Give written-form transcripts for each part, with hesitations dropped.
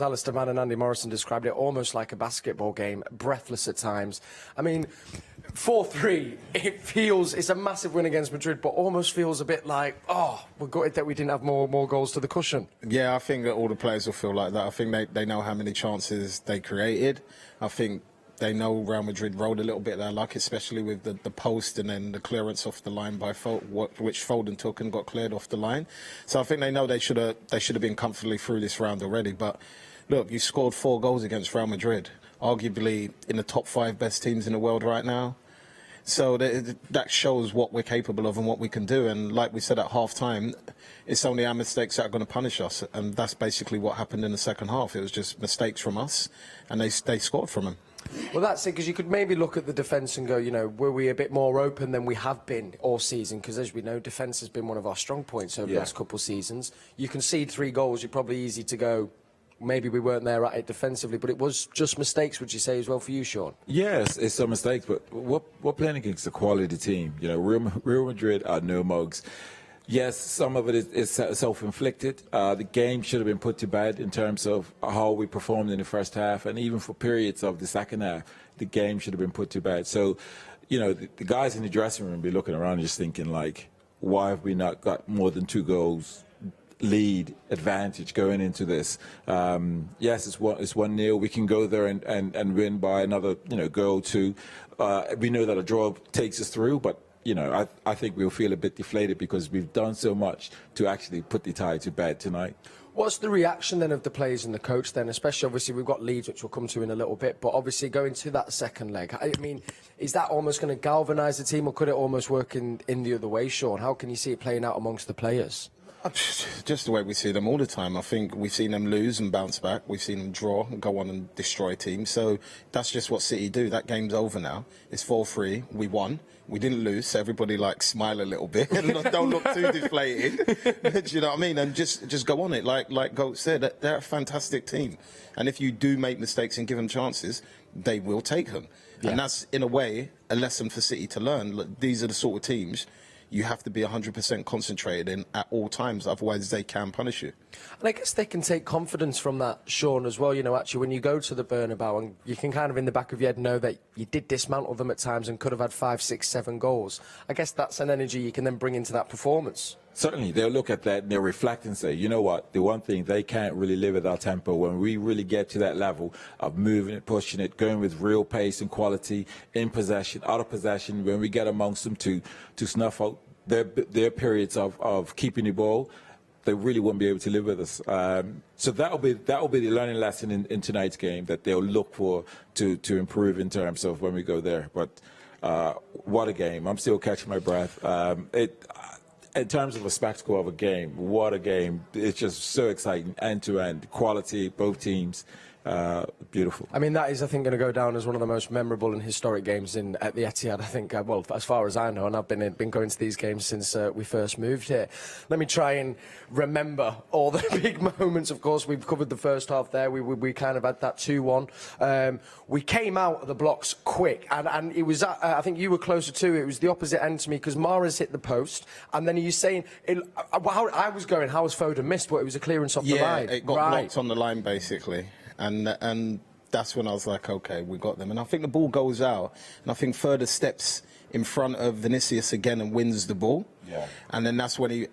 Alistair Mann and Andy Morrison described it almost like a basketball game, breathless at times. I mean, 4-3, it's a massive win against Madrid, but almost feels a bit like, oh, we're gutted that we didn't have more goals to the cushion. Yeah, I think that all the players will feel like that. I think they know how many chances they created. I think they know Real Madrid rode a little bit their luck, especially with the post and then the clearance off the line by which Foden took and got cleared off the line. So I think they know they should have been comfortably through this round already. But look, you scored 4 goals against Real Madrid, arguably in the top 5 best teams in the world right now. So that shows what we're capable of and what we can do. And like we said at half-time, it's only our mistakes that are going to punish us. And that's basically what happened in the second half. It was just mistakes from us, and they scored from them. Well, that's it, because you could maybe look at the defence and go, you know, were we a bit more open than we have been all season? Because as we know, defence has been one of our strong points over the last couple of seasons. You concede 3 goals, you're probably easy to go, maybe we weren't there at it defensively, but it was just mistakes, would you say, as well for you, Shaun? Yes, it's some mistakes, but we're playing against a quality team. You know, Real Madrid are no mugs. Yes, some of it is self-inflicted. The game should have been put to bed in terms of how we performed in the first half, and even for periods of the second half, the game should have been put to bed. So, you know, the guys in the dressing room be looking around and just thinking, like, why have we not got more than 2 goals lead advantage going into this? Yes, it's 1-0. We can go there and win by another, you know, goal or 2. We know that a draw takes us through, but you know, I think we'll feel a bit deflated because we've done so much to actually put the tie to bed tonight. What's the reaction then of the players and the coach then? Especially, obviously, we've got Leeds, which we'll come to in a little bit, but obviously going to that second leg, I mean, is that almost going to galvanise the team, or could it almost work in the other way, Shaun? How can you see it playing out amongst the players? Just the way we see them all the time. I think we've seen them lose and bounce back. We've seen them draw and go on and destroy teams. So that's just what City do. That game's over now. It's 4-3. We won. We didn't lose. So everybody, like, smile a little bit and don't look too deflated. Do you know what I mean? And just go on it. Like Goat said, they're a fantastic team. And if you do make mistakes and give them chances, they will take them. Yeah. And that's, in a way, a lesson for City to learn. Look, these are the sort of teams you have to be 100% concentrated in at all times, otherwise they can punish you. And I guess they can take confidence from that, Shaun, as well. You know, actually, when you go to the Bernabeu, and you can kind of in the back of your head know that you did dismantle them at times and could have had 5, 6, 7 goals. I guess that's an energy you can then bring into that performance. Certainly, they'll look at that and they'll reflect and say, you know what, the one thing they can't really live at our tempo, when we really get to that level of moving it, pushing it, going with real pace and quality, in possession, out of possession, when we get amongst them to snuff out their periods of keeping the ball, they really won't be able to live with us. So that'll be the learning lesson in tonight's game that they'll look for to improve in terms of when we go there. But what a game. I'm still catching my breath. In terms of a spectacle of a game, what a game. It's just so exciting, end-to-end, quality, both teams. Beautiful. I mean, that is, I think, going to go down as one of the most memorable and historic games at the Etihad. I think, well, as far as I know, and I've been going to these games since we first moved here. Let me try and remember all the big moments. Of course, we've covered the first half there. We kind of had that 2-1. We came out of the blocks quick, and it was, I think you were closer to it. It was the opposite end to me, because Mahrez hit the post, and then you're saying, how I was going, how was Foden missed? But it was a clearance off the line. Yeah, it got blocked on the line, basically. And that's when I was like, okay, we got them. And I think the ball goes out, and I think further steps in front of Vinicius again and wins the ball. Yeah. And then that's when I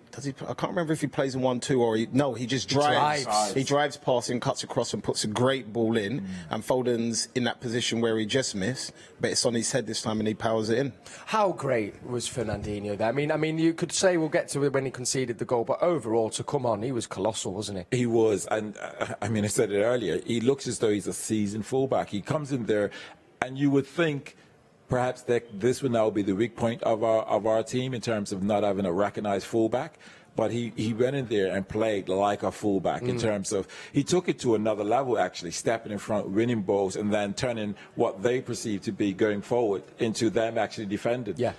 can't remember if he plays in 1-2 or he just drives. He drives past and cuts across and puts a great ball in. And Foden's in that position where he just missed, but it's on his head this time and he powers it in. How great was Fernandinho there? I mean, you could say we'll get to it when he conceded the goal, but overall, to come on, he was colossal, wasn't he? He was, and I mean, I said it earlier, he looks as though he's a seasoned fullback. He comes in there, and you would think perhaps that this would now be the weak point of our team in terms of not having a recognised fullback. But he went in there and played like a fullback in terms of, he took it to another level, actually, stepping in front, winning balls, and then turning what they perceive to be going forward into them actually defending. Yeah.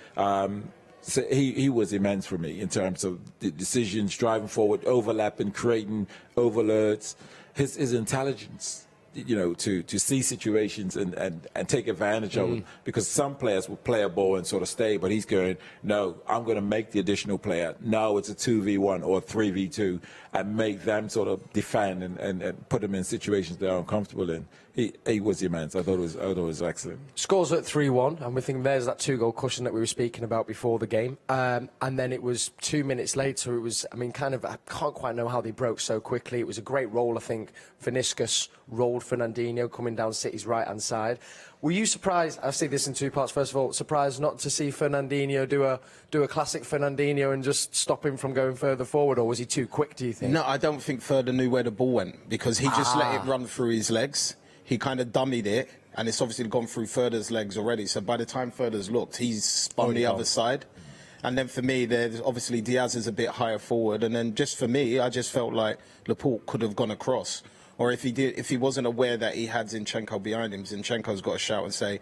So he was immense for me in terms of the decisions, driving forward, overlapping, creating overloads. His intelligence to see situations and take advantage of them, because some players will play a ball and sort of stay, but he's going, no, I'm going to make the additional player. Now it's a 2v1 or 3v2 and make them sort of defend and put them in situations they're uncomfortable in. He was immense. I thought it was excellent. Scores at 3-1, and we think there's that 2-goal cushion that we were speaking about before the game. And then it was 2 minutes later. It was, I can't quite know how they broke so quickly. It was a great roll, I think. Vinicius rolled Fernandinho coming down City's right-hand side. Were you surprised? I see this in two parts. First of all, surprised not to see Fernandinho do a classic Fernandinho and just stop him from going further forward, or was he too quick, do you think? No, I don't think Further knew where the ball went, because he just let it run through his legs. He kind of dummied it, and it's obviously gone through Further's legs already. So by the time Further's looked, he's spun the other side. And then for me, there's obviously Diaz is a bit higher forward. And then just for me, I just felt like Laporte could have gone across. Or if he wasn't aware that he had Zinchenko behind him, Zinchenko's got to shout and say,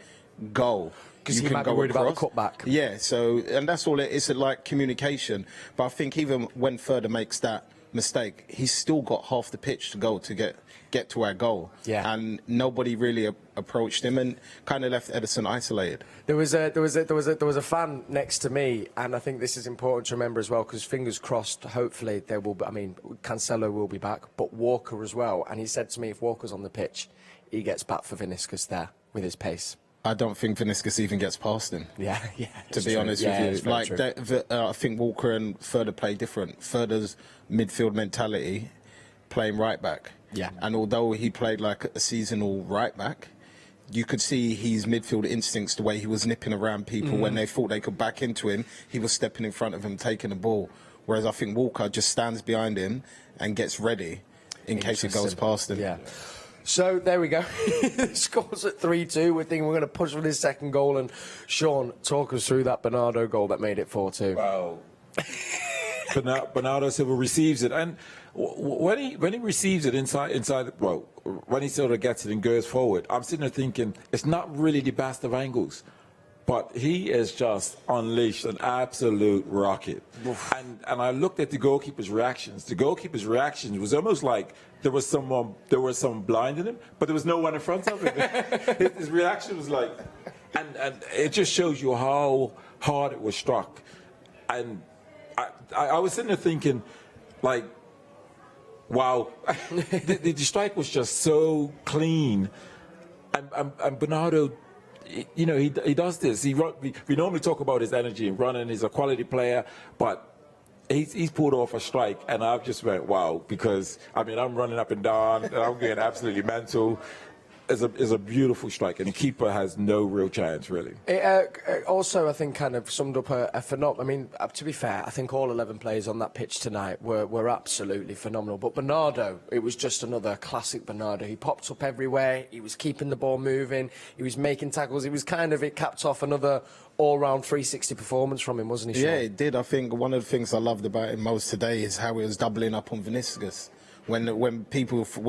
go. Because he might be worried about the cutback. Yeah, so, and that's all it is, like communication. But I think even when Further makes that mistake, he's still got half the pitch to go to get to our goal. Yeah. And nobody really approached him and kind of left Ederson isolated. There was a fan next to me, and I think this is important to remember as well, because fingers crossed, hopefully there will be, Cancelo will be back, but Walker as well. And he said to me, if Walker's on the pitch, he gets back for Vinicius there with his pace. I don't think Vinicius even gets past him. Yeah. To be honest with you, like I think Walker and Further play different. Further's midfield mentality, playing right back. Yeah. And although he played like a seasonal right back, you could see his midfield instincts, the way he was nipping around people when they thought they could back into him. He was stepping in front of him, taking the ball. Whereas I think Walker just stands behind him and gets ready in case it goes past him. Yeah. So there we go. Scores at 3-2. We're thinking we're going to push for this second goal. And Shaun, talk us through that Bernardo goal that made it 4-2. Wow. Bernardo Silva receives it, and when he receives it inside, well, when he sort of gets it and goes forward, I'm sitting there thinking it's not really the best of angles, but he has just unleashed an absolute rocket. And I looked at the goalkeeper's reactions. The goalkeeper's reaction was almost like there was someone blinding him, but there was no one in front of him. His reaction was like, and it just shows you how hard it was struck. And I was sitting there thinking, like, wow, the strike was just so clean, and Bernardo, you know, he does this. We normally talk about his energy and running. He's a quality player, but he's pulled off a strike, and I've just went wow, because I'm running up and down, and I'm getting absolutely mental. Is a beautiful strike, and the keeper has no real chance, really. It, also, I think, kind of summed up a phenomenal. To be fair, I think all 11 players on that pitch tonight were absolutely phenomenal. But Bernardo, it was just another classic Bernardo. He popped up everywhere. He was keeping the ball moving. He was making tackles. It capped off another all-round 360 performance from him, wasn't he, Shaun? Yeah, it did. I think one of the things I loved about him most today is how he was doubling up on Vinicius. When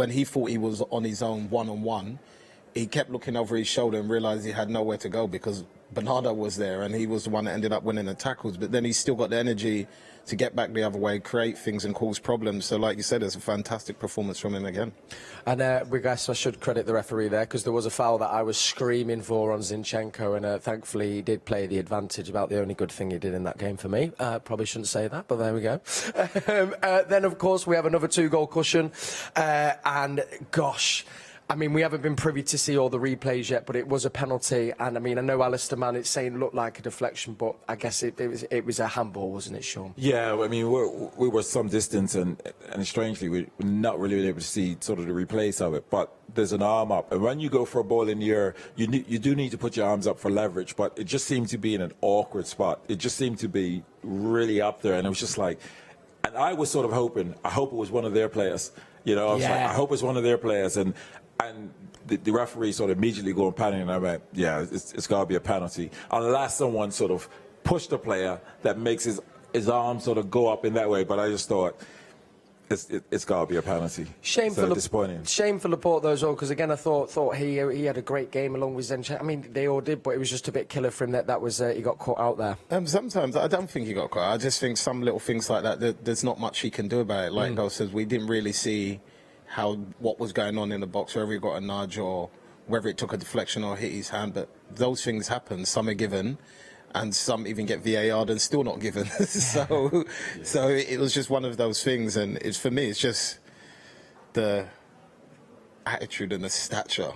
he thought he was on his own one-on-one, he kept looking over his shoulder and realised he had nowhere to go because Bernardo was there and he was the one that ended up winning the tackles. But then he's still got the energy to get back the other way, create things and cause problems. So like you said, it's a fantastic performance from him again. And I should credit the referee there, because there was a foul that I was screaming for on Zinchenko, and thankfully he did play the advantage. About the only good thing he did in that game for me. Probably shouldn't say that, but there we go. Then, of course, we have another 2-goal cushion. And, gosh, we haven't been privy to see all the replays yet, but it was a penalty. And, I know Alistair Mann, it's saying it looked like a deflection, but I guess it was a handball, wasn't it, Shaun? Yeah, we were some distance, and strangely, we're not really able to see sort of the replays of it. But there's an arm up. And when you go for a ball in the air, you do need to put your arms up for leverage, but it just seemed to be in an awkward spot. It just seemed to be really up there, and it was just like... And I was sort of hoping, I hope it was one of their players. You know, I was like, I hope it's one of their players. And the referee sort of immediately going panicking, and I went, yeah, it's got to be a penalty. Unless someone sort of pushed a player that makes his arm sort of go up in that way. But I just thought, it's got to be a penalty. Disappointing. Shame for Laporte, though, as well, because, again, I thought he had a great game along with Zinchenko. They all did, but it was just a bit killer for him that was he got caught out there. Sometimes I don't think he got caught out. I just think some little things like that, there's not much he can do about it. Like Dol says, we didn't really see what was going on in the box, whether he got a nudge or whether it took a deflection or hit his hand. But those things happen. Some are given, and some even get VAR'd and still not given. so it was just one of those things. And for me, it's just the attitude and the stature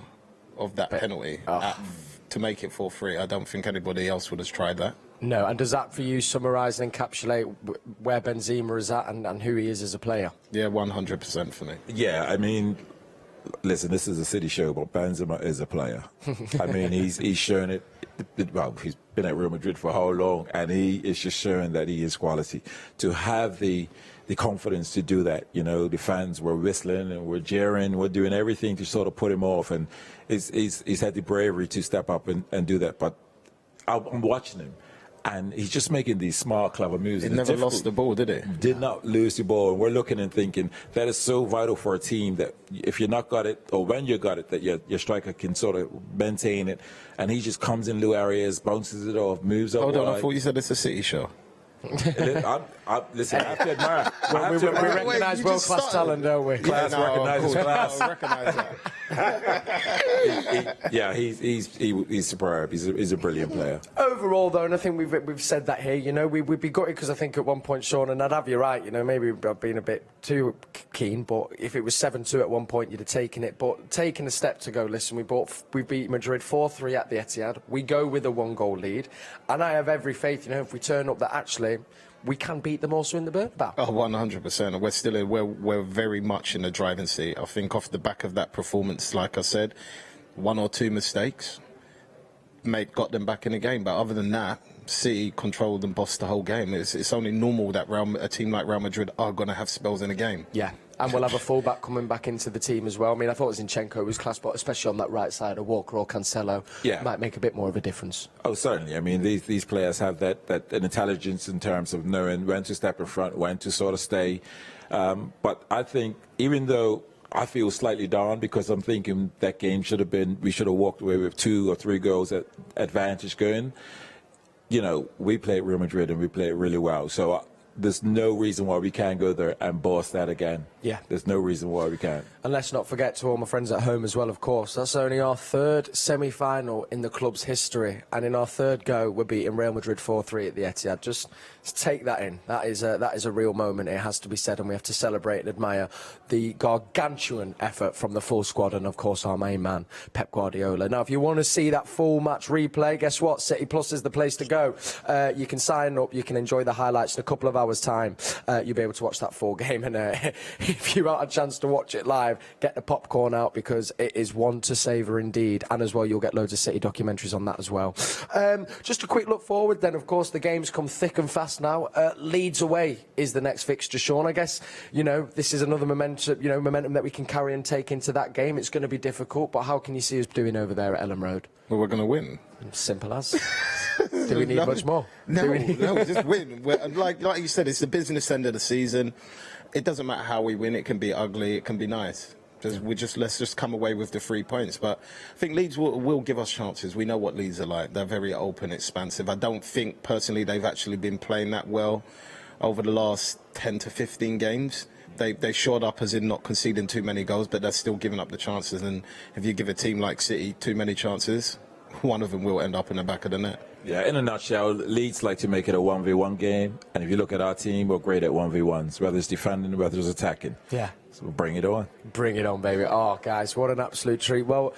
of that penalty to make it 4-3. I don't think anybody else would have tried that. No, and does that for you summarise and encapsulate where Benzema is at and who he is as a player? Yeah, 100% for me. Yeah, I mean, listen, this is a City show, but Benzema is a player. I mean, he's shown it. Well, he's been at Real Madrid for how long, and he is just showing that he is quality. To have the confidence to do that, you know, the fans were whistling and we're jeering, we're doing everything to sort of put him off, and he's had the bravery to step up and do that. But I'm watching him, and he's just making these smart, clever moves. He never lost the ball, did he? Did not lose the ball. And we're looking and thinking that is so vital for a team that if you not got it, or when you got it, that your striker can sort of maintain it. And he just comes in new areas, bounces it off, moves up. Hold on, I thought you said it's a City show. Listen, I have to admire. We recognise world-class talent, don't we? Class recognises class. I recognise that. He's superb. He's a brilliant player. Overall, though, and I think we've said that here, you know, we'd be gutted because I think at one point, Shaun, and I'd have you right, you know, maybe I've been a bit too keen, but if it was 7-2 at one point, you'd have taken it. But taking a step to go, listen, we beat Madrid 4-3 at the Etihad. We go with a 1-goal lead, and I have every faith, you know, if we turn up that actually we can beat them also in the Bernabeu. Oh, 100%. We're still we're very much in the driving seat. I think off the back of that performance, like I said, 1 or 2 mistakes got them back in the game. But other than that, City controlled and bossed the whole game. It's only normal that a team like Real Madrid are going to have spells in a game. Yeah. And we'll have a fullback coming back into the team as well. I mean, I thought Zinchenko was class, but especially on that right side of Walker or Cancelo, might make a bit more of a difference. Oh, certainly. I mean, these players have that an intelligence in terms of knowing when to step in front, when to sort of stay. But I think, even though I feel slightly down because I'm thinking that game we should have walked away with 2 or 3 goals at advantage going. You know, we play at Real Madrid and we play it really well. So there's no reason why we can't go there and boss that again. Yeah. There's no reason why we can't. And let's not forget, to all my friends at home as well, of course, that's only our 3rd semi-final in the club's history. And in our 3rd go, we're beating Real Madrid 4-3 at the Etihad. Just take that in. That is a real moment, it has to be said, and we have to celebrate and admire the gargantuan effort from the full squad and, of course, our main man, Pep Guardiola. Now, if you want to see that full match replay, guess what? City Plus is the place to go. You can sign up, you can enjoy the highlights in a couple of hours' time. You'll be able to watch that full game, and if you had a chance to watch it live, get the popcorn out because it is one to savour indeed. And as well, you'll get loads of City documentaries on that as well. Just a quick look forward then, of course, the games come thick and fast now. Leeds away is the next fixture, Shaun. I guess, you know, this is another momentum that we can carry and take into that game. It's going to be difficult, but how can you see us doing over there at Elland Road? Well, we're going to win. Simple as. Do we need much more? No, just win. Like you said, it's the business end of the season. It doesn't matter how we win. It can be ugly. It can be nice. Let's just come away with the 3 points. But I think Leeds will give us chances. We know what Leeds are like. They're very open, expansive. I don't think, personally, they've actually been playing that well over the last 10 to 15 games. They shored up as in not conceding too many goals, but they're still giving up the chances. And if you give a team like City too many chances, one of them will end up in the back of the net. Yeah, in a nutshell, Leeds like to make it a 1v1 game. And if you look at our team, we're great at 1v1s, whether it's defending, whether it's attacking. Yeah. So bring it on. Bring it on, baby. Oh, guys, what an absolute treat. Well,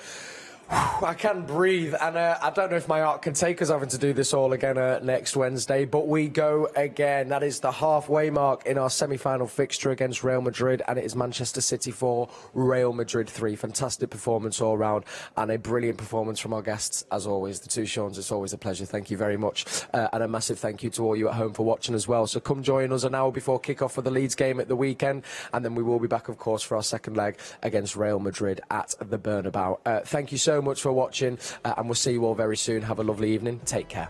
I can breathe, and I don't know if my heart can take us having to do this all again next Wednesday, but we go again. That is the halfway mark in our semi-final fixture against Real Madrid, and it is Manchester City 4, Real Madrid 3. Fantastic performance all round, and a brilliant performance from our guests, as always. The 2 Shauns, it's always a pleasure. Thank you very much, and a massive thank you to all you at home for watching as well. So come join us an hour before kick-off for the Leeds game at the weekend, and then we will be back, of course, for our second leg against Real Madrid at the Bernabeu. Thank you so much for watching, and we'll see you all very soon. Have a lovely evening. Take care.